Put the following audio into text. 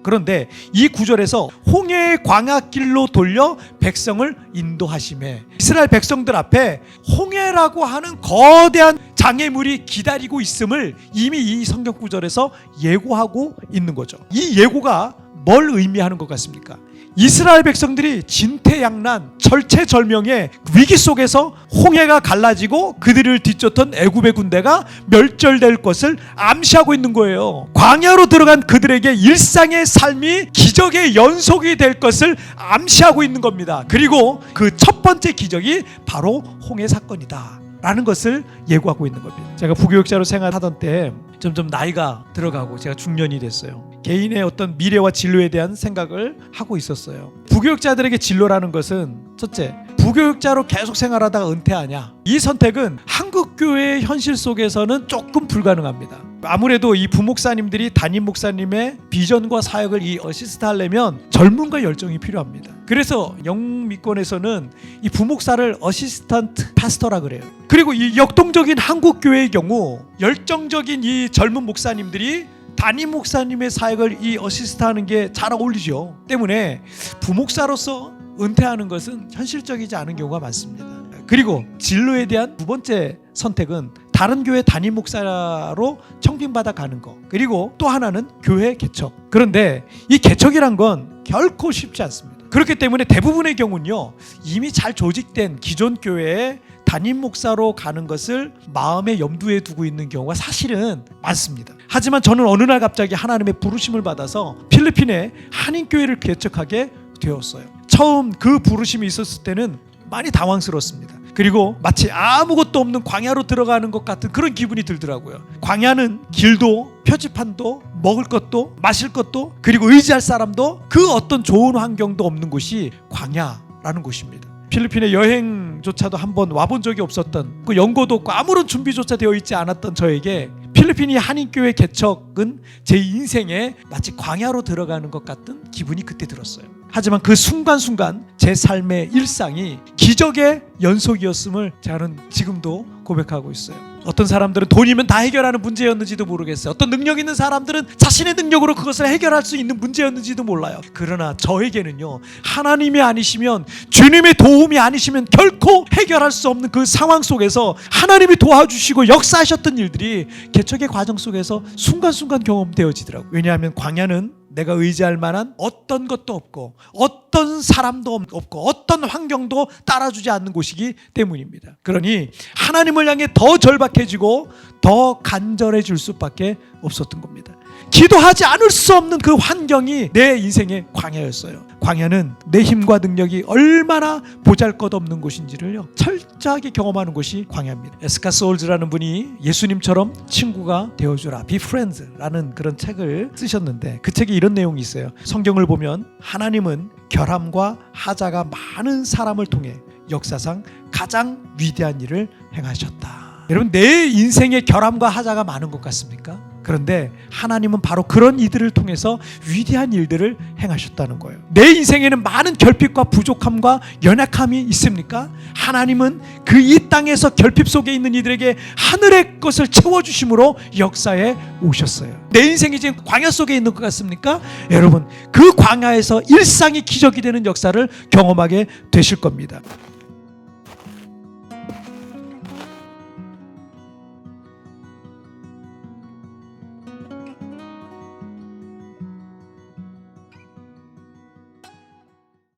그런데 이 구절에서 홍해의 광야길로 돌려 백성을 인도하심에 이스라엘 백성들 앞에 홍해라고 하는 거대한 장애물이 기다리고 있음을 이미 이 성경 구절에서 예고하고 있는 거죠. 이 예고가 뭘 의미하는 것 같습니까? 이스라엘 백성들이 진퇴양난 절체절명의 위기 속에서 홍해가 갈라지고 그들을 뒤쫓던 애굽의 군대가 멸절될 것을 암시하고 있는 거예요. 광야로 들어간 그들에게 일상의 삶이 기적의 연속이 될 것을 암시하고 있는 겁니다. 그리고 그 첫 번째 기적이 바로 홍해 사건이다 라는 것을 예고하고 있는 겁니다. 제가 부교육자로 생활하던 때 점점 나이가 들어가고 제가 중년이 됐어요. 개인의 어떤 미래와 진로에 대한 생각을 하고 있었어요. 부교육자들에게 진로라는 것은 첫째, 부교육자로 계속 생활하다가 은퇴하냐, 이 선택은 한국교회의 현실 속에서는 조금 불가능합니다. 아무래도 이 부목사님들이 담임 목사님의 비전과 사역을 이 어시스트 하려면 젊음과 열정이 필요합니다. 그래서 영미권에서는 이 부목사를 어시스턴트 파스터라 그래요. 그리고 이 역동적인 한국교회의 경우 열정적인 이 젊은 목사님들이 담임 목사님의 사역을 이 어시스트 하는 게 잘 어울리죠. 때문에 부목사로서 은퇴하는 것은 현실적이지 않은 경우가 많습니다. 그리고 진로에 대한 두 번째 선택은 다른 교회 담임 목사로 청빙받아 가는 거, 그리고 또 하나는 교회 개척. 그런데 이 개척이란 건 결코 쉽지 않습니다. 그렇기 때문에 대부분의 경우는요, 이미 잘 조직된 기존 교회에 담임 목사로 가는 것을 마음에 염두에 두고 있는 경우가 사실은 많습니다. 하지만 저는 어느 날 갑자기 하나님의 부르심을 받아서 필리핀에 한인교회를 개척하게 되었어요. 처음 그 부르심이 있었을 때는 많이 당황스러웠습니다. 그리고 마치 아무것도 없는 광야로 들어가는 것 같은 그런 기분이 들더라고요. 광야는 길도 표지판도 먹을 것도 마실 것도 그리고 의지할 사람도 그 어떤 좋은 환경도 없는 곳이 광야라는 곳입니다. 필리핀에 여행조차도 한번 와본 적이 없었던, 그 연고도 없고 아무런 준비조차 되어 있지 않았던 저에게 필리핀이 한인교회 개척은 제 인생에 마치 광야로 들어가는 것 같은 기분이 그때 들었어요. 하지만 그 순간순간 제 삶의 일상이 기적의 연속이었음을 저는 지금도 고백하고 있어요. 어떤 사람들은 돈이면 다 해결하는 문제였는지도 모르겠어요. 어떤 능력 있는 사람들은 자신의 능력으로 그것을 해결할 수 있는 문제였는지도 몰라요. 그러나 저에게는요, 하나님이 아니시면, 주님의 도움이 아니시면 결코 해결할 수 없는 그 상황 속에서 하나님이 도와주시고 역사하셨던 일들이 개척의 과정 속에서 순간순간 경험되어지더라고요. 왜냐하면 광야는 내가 의지할 만한 어떤 것도 없고 어떤 사람도 없고 어떤 환경도 따라주지 않는 곳이기 때문입니다. 그러니 하나님을 향해 더 절박해지고 더 간절해질 수밖에 없었던 겁니다. 기도하지 않을 수 없는 그 환경이 내 인생의 광야였어요. 광야는 내 힘과 능력이 얼마나 보잘것없는 곳인지를요, 철저하게 경험하는 곳이 광야입니다. 에스카 소울즈라는 분이 예수님처럼 친구가 되어주라, Be Friends라는 그런 책을 쓰셨는데, 그 책에 이런 내용이 있어요. 성경을 보면 하나님은 결함과 하자가 많은 사람을 통해 역사상 가장 위대한 일을 행하셨다. 여러분, 내 인생에 결함과 하자가 많은 것 같습니까? 그런데 하나님은 바로 그런 이들을 통해서 위대한 일들을 행하셨다는 거예요. 내 인생에는 많은 결핍과 부족함과 연약함이 있습니까? 하나님은 그 이 땅에서 결핍 속에 있는 이들에게 하늘의 것을 채워주심으로 역사에 오셨어요. 내 인생이 지금 광야 속에 있는 것 같습니까? 여러분, 그 광야에서 일상이 기적이 되는 역사를 경험하게 되실 겁니다.